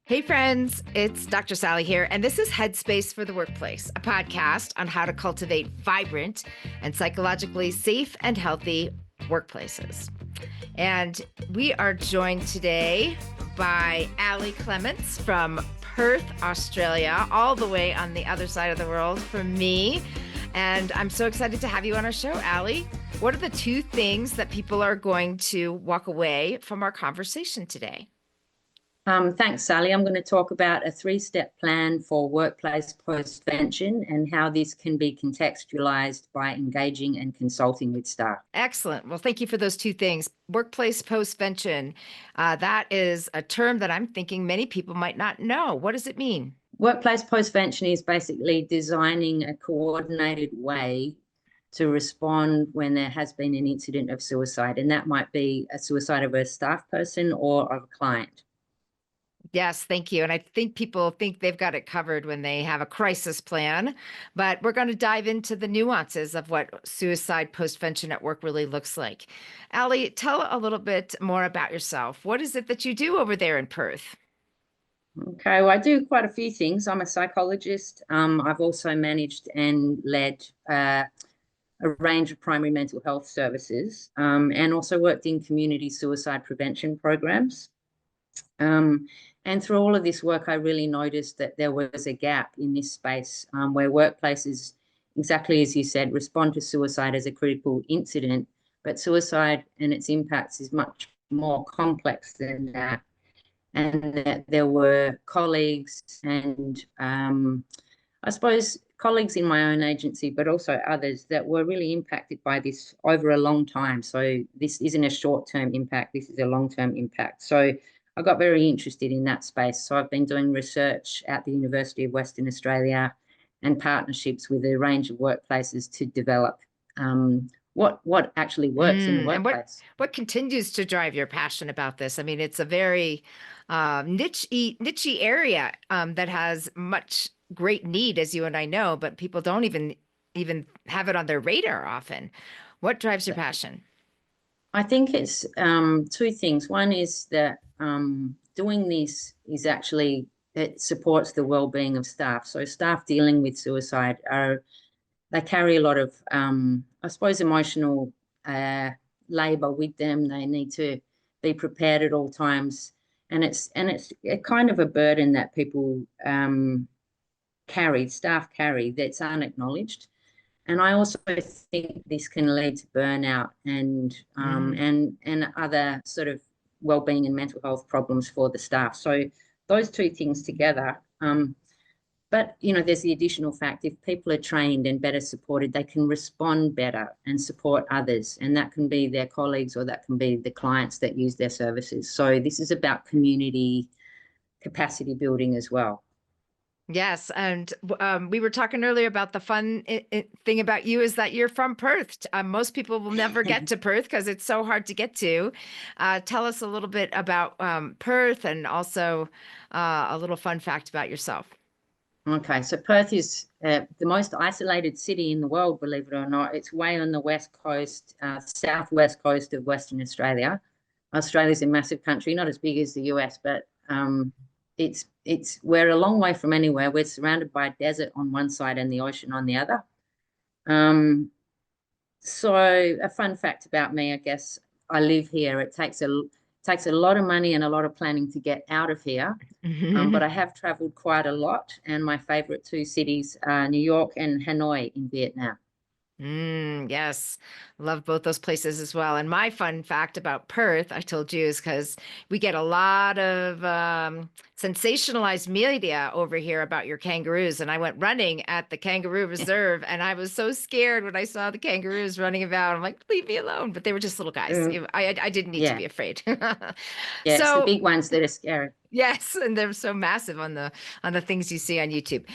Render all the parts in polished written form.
Hey friends, it's Dr. Sally here, and this is Headspace for the Workplace, a podcast on how to cultivate vibrant and psychologically safe and healthy workplaces. And we are joined today by Allie Clements from Perth, Australia, all the way on the other side of the world from me. And I'm so excited to have you on our show, Allie. What are the two things that people are going to walk away from our conversation today? Thanks, Sally. I'm going to talk about a 3-step plan for workplace postvention and how this can be contextualized by engaging and consulting with staff. Excellent. Well, thank you for those two things. Workplace postvention, that is a term that I'm thinking many people might not know. What does it mean? Workplace postvention is basically designing a coordinated way to respond when there has been an incident of suicide, and that might be a suicide of a staff person or of a client. Yes, thank you. And I think people think they've got it covered when they have a crisis plan, but we're going to dive into the nuances of what suicide postvention at work really looks like. Allie, tell a little bit more about yourself. What is it that you do over there in Perth? Okay, well, I do quite a few things. I'm a psychologist. I've also managed and led a range of primary mental health services, and also worked in community suicide prevention programs. And through all of this work, I really noticed that there was a gap in this space where workplaces, exactly as you said, respond to suicide as a critical incident, but suicide and its impacts is much more complex than that. And that there were colleagues and I suppose colleagues in my own agency, but also others that were really impacted by this over a long time. So this isn't a short-term impact, this is a long-term impact. So I got very interested in that space. So I've been doing research at the University of Western Australia and partnerships with a range of workplaces to develop what actually works in the workplace. And what continues to drive your passion about this? I mean, it's a very niche area that has much great need, as you and I know, but people don't even have it on their radar often. What drives your passion? I think it's two things. One is that doing this is actually, it supports the well-being of staff. So staff dealing with suicide they carry a lot of, I suppose, emotional labor with them. They need to be prepared at all times. And it's a kind of a burden that people staff carry, that's unacknowledged. And I also think this can lead to burnout and other sort of well-being and mental health problems for the staff. So those two things together. But there's the additional fact: if people are trained and better supported, they can respond better and support others, and that can be their colleagues or that can be the clients that use their services. So this is about community capacity building as well. Yes, and we were talking earlier about the fun thing about you is that you're from Perth. Most people will never get to Perth because it's so hard to get to. Tell us a little bit about Perth and also a little fun fact about yourself. Okay, so Perth is the most isolated city in the world, believe it or not. It's way on the west coast, southwest coast of Western Australia. Australia's a massive country, not as big as the US, but we're a long way from anywhere. We're surrounded by desert on one side and the ocean on the other. So a fun fact about me, I guess, I live here. It takes a lot of money and a lot of planning to get out of here. But I have traveled quite a lot, and my favorite two cities are New York and Hanoi in Vietnam. Yes, love both those places as well. And my fun fact about Perth, I told you, is because we get a lot of sensationalized media over here about your kangaroos. And I went running at the kangaroo reserve, and I was so scared when I saw the kangaroos running about. I'm like, leave me alone. But they were just little guys. I didn't need to be afraid. Yeah, it's the big ones that are scary. Yes, and they're so massive on the things you see on YouTube.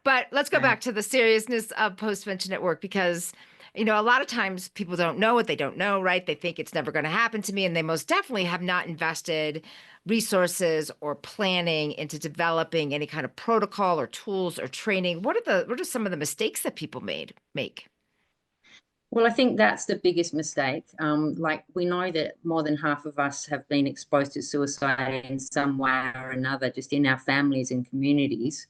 But let's go back to the seriousness of postvention at work, because a lot of times people don't know what they don't know, right? They think it's never going to happen to me, and they most definitely have not invested resources or planning into developing any kind of protocol or tools or training. What are some of the mistakes that people make? Well, I think that's the biggest mistake. Like we know that more than half of us have been exposed to suicide in some way or another, just in our families and communities.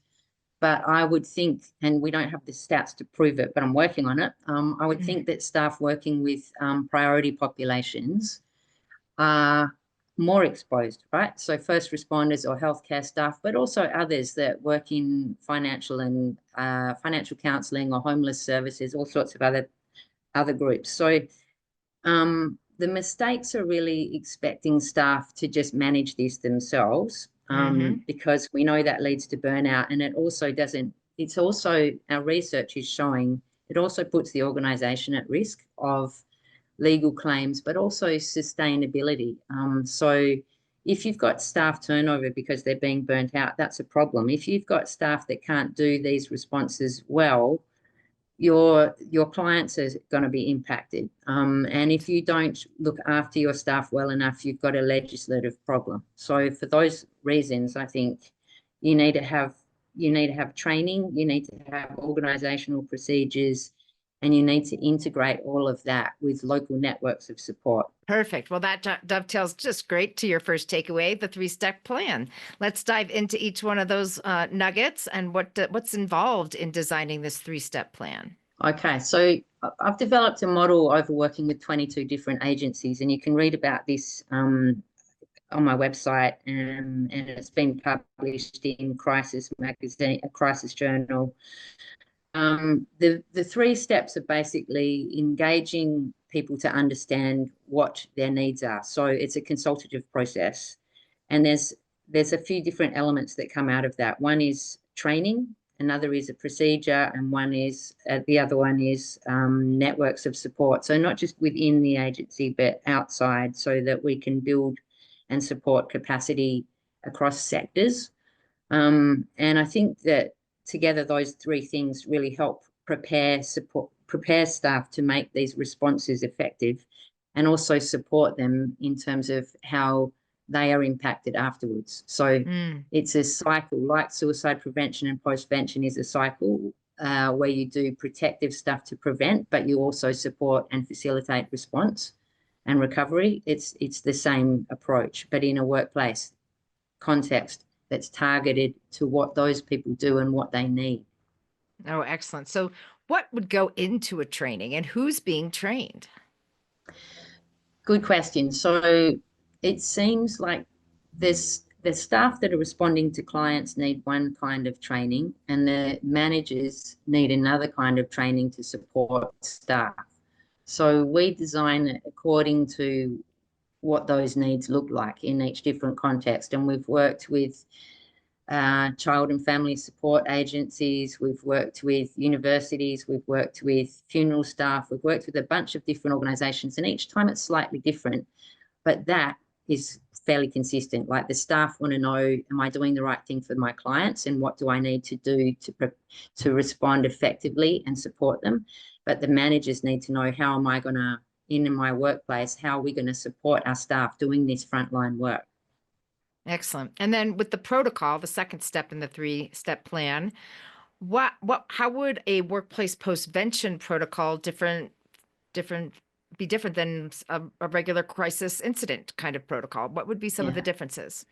But I would think, and we don't have the stats to prove it, but I'm working on it. I would Mm. think that staff working with priority populations are more exposed, right? So first responders or healthcare staff, but also others that work in financial and financial counselling or homeless services, all sorts of other groups. So the mistakes are really expecting staff to just manage this themselves, Hmm. because we know that leads to burnout. And it also doesn't, it's also, our research is showing it also puts the organisation at risk of legal claims, but also sustainability. So if you've got staff turnover because they're being burnt out, that's a problem. If you've got staff that can't do these responses well, your clients are going to be impacted. And if you don't look after your staff well enough, you've got a legislative problem. So for those reasons, I think you need to have training, you need to have organizational procedures, and you need to integrate all of that with local networks of support. Perfect. Well, that dovetails just great to your first takeaway, the three-step plan. Let's dive into each one of those nuggets and what's involved in designing this three-step plan. Okay, so I've developed a model over working with 22 different agencies, and you can read about this on my website, and it's been published in Crisis magazine, a Crisis journal. The three steps are basically engaging people to understand what their needs are. So it's a consultative process, and there's a few different elements that come out of that. One is training, another is a procedure, and the other one is networks of support. So not just within the agency, but outside, so that we can build and support capacity across sectors. And I think that together those three things really help prepare staff to make these responses effective, and also support them in terms of how they are impacted afterwards. So Mm. it's a cycle, like suicide prevention and postvention is a cycle, where you do protective stuff to prevent, but you also support and facilitate response and recovery. It's the same approach, but in a workplace context that's targeted to what those people do and what they need. Oh, excellent. So what would go into a training and who's being trained? Good question. So it seems like the staff that are responding to clients need one kind of training, and the managers need another kind of training to support staff. So we design it according to what those needs look like in each different context. And we've worked with child and family support agencies, we've worked with universities, we've worked with funeral staff, we've worked with a bunch of different organisations, and each time it's slightly different, but that is fairly consistent. Like the staff want to know, am I doing the right thing for my clients, and what do I need to do to respond effectively and support them? But the managers need to know, how am I going to, in my workplace, how are we going to support our staff doing this frontline work? Excellent. And then with the protocol, the second step in the three-step plan, how would a workplace postvention protocol different be different than a regular crisis incident kind of protocol? What would be some of the Yeah. differences?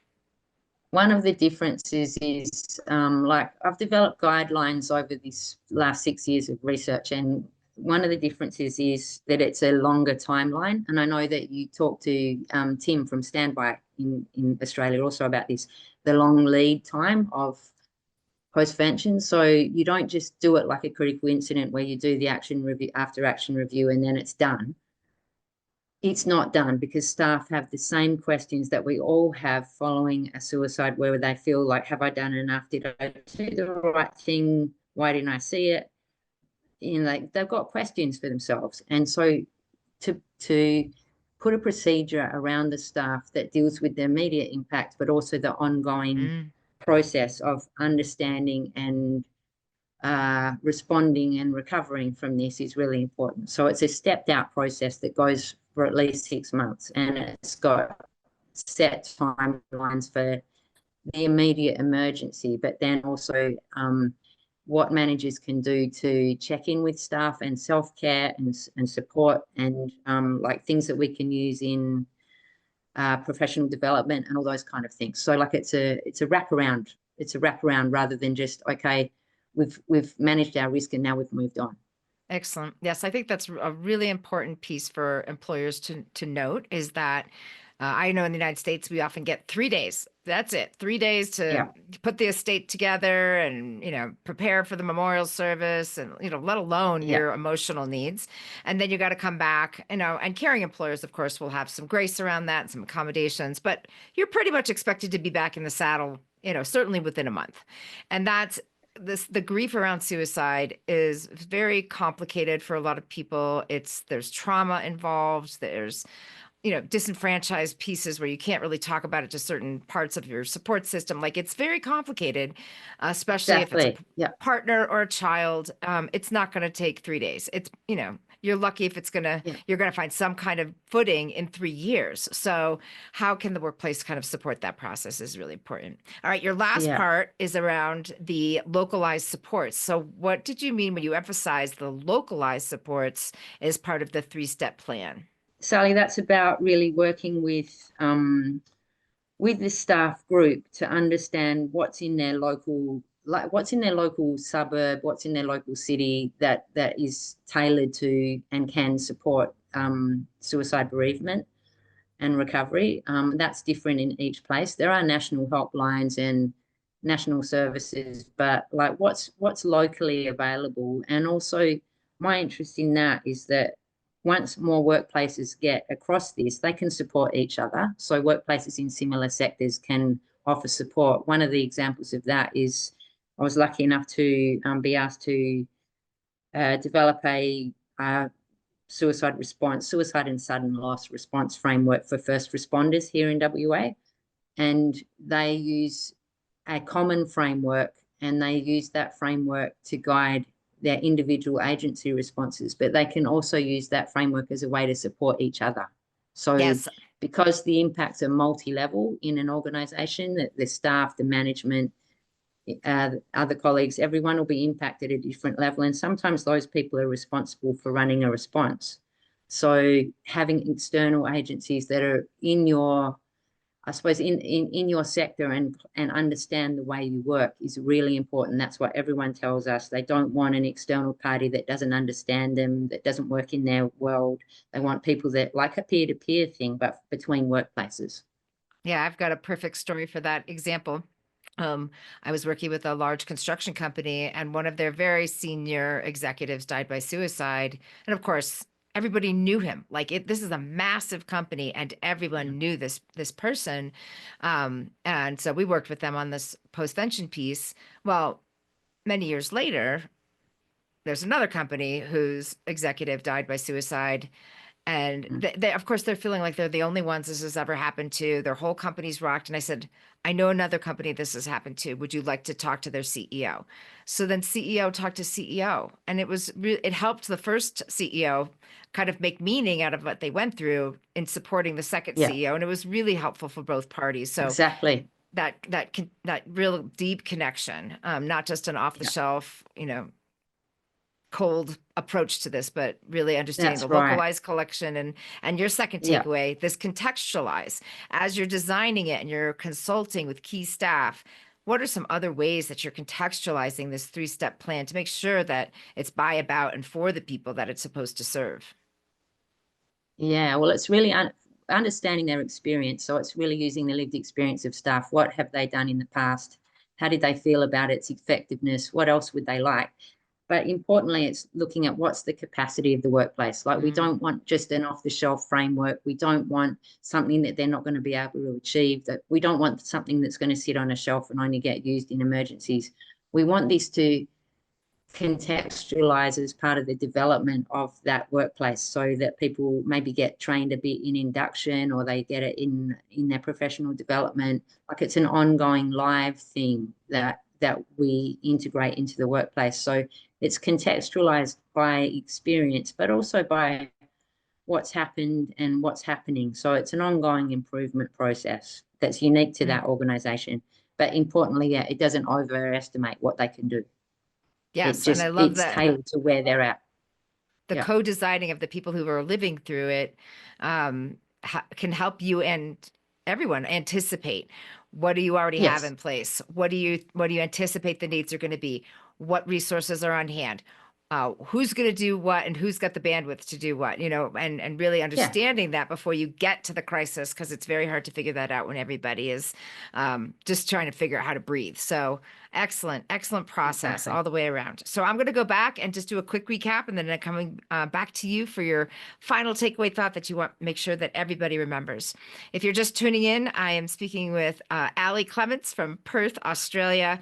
One of the differences is, like I've developed guidelines over this last 6 years of research, and one of the differences is that it's a longer timeline. And I know that you talked to Tim from Standby in Australia also about this, the long lead time of postvention. So you don't just do it like a critical incident where you do the action review after action review and then it's done. It's not done, because staff have the same questions that we all have following a suicide, where they feel like, have I done enough? Did I do the right thing? Why didn't I see it? Like they've got questions for themselves. And so to put a procedure around the staff that deals with the immediate impact, but also the ongoing Mm. process of understanding and responding and recovering from this is really important. So it's a stepped out process that goes for at least 6 months, and it's got set timelines for the immediate emergency, but then also what managers can do to check in with staff and self-care and support, and like things that we can use in professional development and all those kind of things. So like it's a wraparound. It's a wraparound rather than just, okay, we've managed our risk and now we've moved on. Excellent. Yes, I think that's a really important piece for employers to note is that I know in the United States, we often get 3 days. That's it. 3 days to put the estate together and, prepare for the memorial service and, let alone your emotional needs. And then you got to come back, and caring employers, of course, will have some grace around that and some accommodations, but you're pretty much expected to be back in the saddle, certainly within a month. And that's the grief around suicide is very complicated for a lot of people. There's trauma involved. There's disenfranchised pieces where you can't really talk about it to certain parts of your support system. Like it's very complicated, especially if it's a partner or a child. It's not going to take 3 days. It's, you're lucky if you're going to find some kind of footing in 3 years. So how can the workplace kind of support that process is really important. All right. Your last part is around the localized supports. So what did you mean when you emphasized the localized supports as part of the 3-step plan? Sally, that's about really working with the staff group to understand what's in their local, what's in their local suburb, what's in their local city that is tailored to and can support suicide bereavement and recovery. That's different in each place. There are national helplines and national services, but like what's locally available. And also my interest in that is that once more workplaces get across this, they can support each other. So workplaces in similar sectors can offer support. One of the examples of that is I was lucky enough to be asked to develop a suicide and sudden loss response framework for first responders here in WA. And they use a common framework, and they use that framework to guide their individual agency responses, but they can also use that framework as a way to support each other. So because the impacts are multi-level in an organization, that the staff, the management, other colleagues, everyone will be impacted at a different level. And sometimes those people are responsible for running a response. So having external agencies that are in your, I suppose, in your sector and understand the way you work is really important. That's what everyone tells us. They don't want an external party that doesn't understand them, that doesn't work in their world. They want people that, like a peer-to-peer thing, but between workplaces. Yeah, I've got a perfect story for that example. I was working with a large construction company, and one of their very senior executives died by suicide. And of course, everybody knew him. This is a massive company, and everyone knew this person. And so we worked with them on this postvention piece. Well, many years later, there's another company whose executive died by suicide. And they, of course, they're feeling like they're the only ones this has ever happened to. Their whole company's rocked. And I said, I know another company this has happened to. Would you like to talk to their CEO? So then CEO talked to CEO, and it helped the first CEO kind of make meaning out of what they went through in supporting the second CEO, and it was really helpful for both parties. So that real deep connection, not just an off the shelf, cold approach to this, but really understanding the localized collection and your second takeaway, this contextualize as you're designing it and you're consulting with key staff. What are some other ways that you're contextualizing this 3-step plan to make sure that it's by, about, and for the people that it's supposed to serve? Yeah, well, it's really understanding their experience. So it's really using the lived experience of staff. What have they done in the past? How did they feel about its effectiveness? What else would they like? But importantly, it's looking at what's the capacity of the workplace. Like we don't want just an off-the-shelf framework. We don't want something that they're not going to be able to achieve. That we don't want something that's going to sit on a shelf and only get used in emergencies. We want this to contextualize as part of the development of that workplace, so that people maybe get trained a bit in induction, or they get it in their professional development. Like it's an ongoing live thing that we integrate into the workplace. So it's contextualized by experience, but also by what's happened and what's happening. So it's an ongoing improvement process that's unique to that organization. But importantly, it doesn't overestimate what they can do. It Yes, and I just, love it's that. tailored to where they're at. The Yeah. co-designing of the people who are living through it can help you and everyone anticipate, what do you already have Yes. in place, what do you anticipate the needs are going to be, what resources are on hand, who's going to do what, and who's got the bandwidth to do what, and really Yeah. understanding that before you get to the crisis, because it's very hard to figure that out when everybody is just trying to figure out how to breathe. So excellent process Exactly. all the way around. So I'm going to go back and just do a quick recap, and then I'm coming back to you for your final takeaway thought that you want make sure that everybody remembers. If you're just tuning in, I am speaking with Allie Clements from Perth, Australia.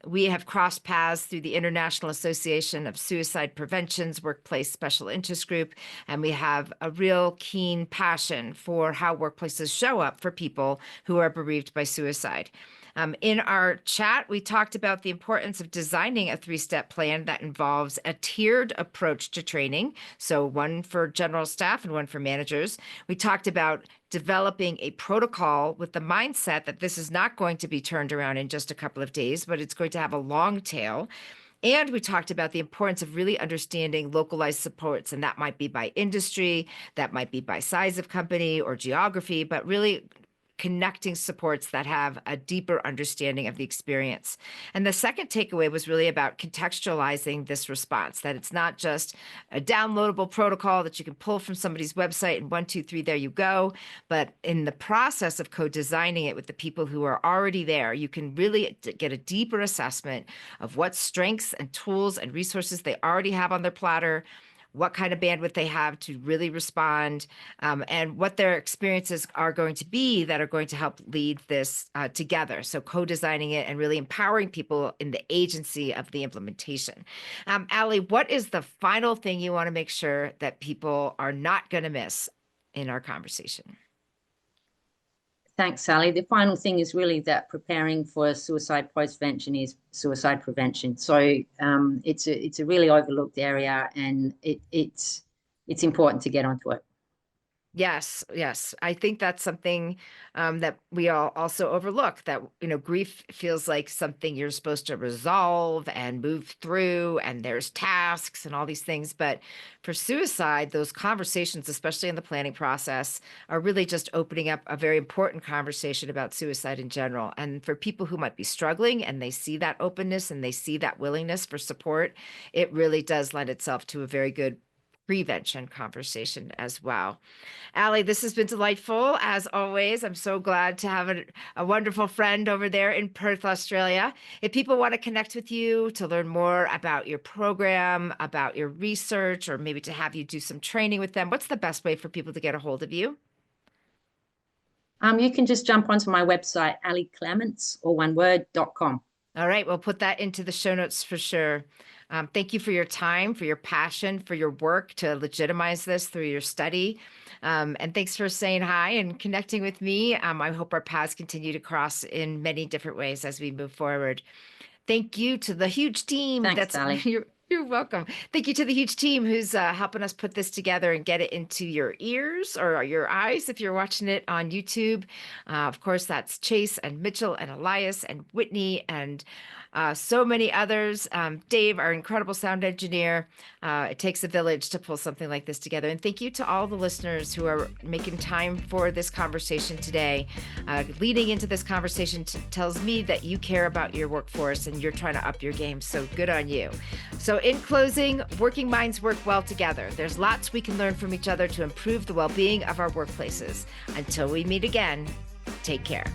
We have crossed paths through the International Association of Suicide Prevention's Workplace Special Interest Group, and we have a real keen passion for how workplaces show up for people who are bereaved by suicide. In our chat, we talked about the importance of designing a 3-step plan that involves a tiered approach to training, so one for general staff and one for managers. We talked about developing a protocol with the mindset that this is not going to be turned around in just a couple of days, but it's going to have a long tail. And we talked about the importance of really understanding localized supports, and that might be by industry, that might be by size of company or geography, but really connecting supports that have a deeper understanding of the experience. And the second takeaway was really about contextualizing this response, that it's not just a downloadable protocol that you can pull from somebody's website and 1, 2, 3, there you go. But in the process of co-designing it with the people who are already there, you can really get a deeper assessment of what strengths and tools and resources they already have on their platter, what kind of bandwidth they have to really respond, and what their experiences are going to be that are going to help lead this together. So co-designing it and really empowering people in the agency of the implementation. Allie, what is the final thing you want to make sure that people are not going to miss in our conversation? Thanks, Sally. The final thing is really that preparing for suicide postvention is suicide prevention. So it's a really overlooked area, and it's important to get onto it. Yes, yes. I think that's something that we all also overlook, that, grief feels like something you're supposed to resolve and move through, and there's tasks and all these things. But for suicide, those conversations, especially in the planning process, are really just opening up a very important conversation about suicide in general. And for people who might be struggling and they see that openness and they see that willingness for support, it really does lend itself to a very good prevention conversation as well. Allie, this has been delightful as always. I'm so glad to have a wonderful friend over there in Perth, Australia. If people want to connect with you to learn more about your program, about your research, or maybe to have you do some training with them, what's the best way for people to get a hold of you? You can just jump onto my website, allieclements, or one word.com. All right, we'll put that into the show notes for sure. Thank you for your time, for your passion, for your work to legitimize this through your study. And thanks for saying hi and connecting with me. I hope our paths continue to cross in many different ways as we move forward. Thank you to the huge team. Thanks, Sally. You're welcome. Thank you to the huge team who's helping us put this together and get it into your ears or your eyes if you're watching it on YouTube. Of course, that's Chase and Mitchell and Elias and Whitney and so many others. Dave, our incredible sound engineer. It takes a village to pull something like this together. And thank you to all the listeners who are making time for this conversation today. Leading into this conversation tells me that you care about your workforce and you're trying to up your game. So good on you. So in closing, working minds work well together. There's lots we can learn from each other to improve the well-being of our workplaces. Until we meet again, take care.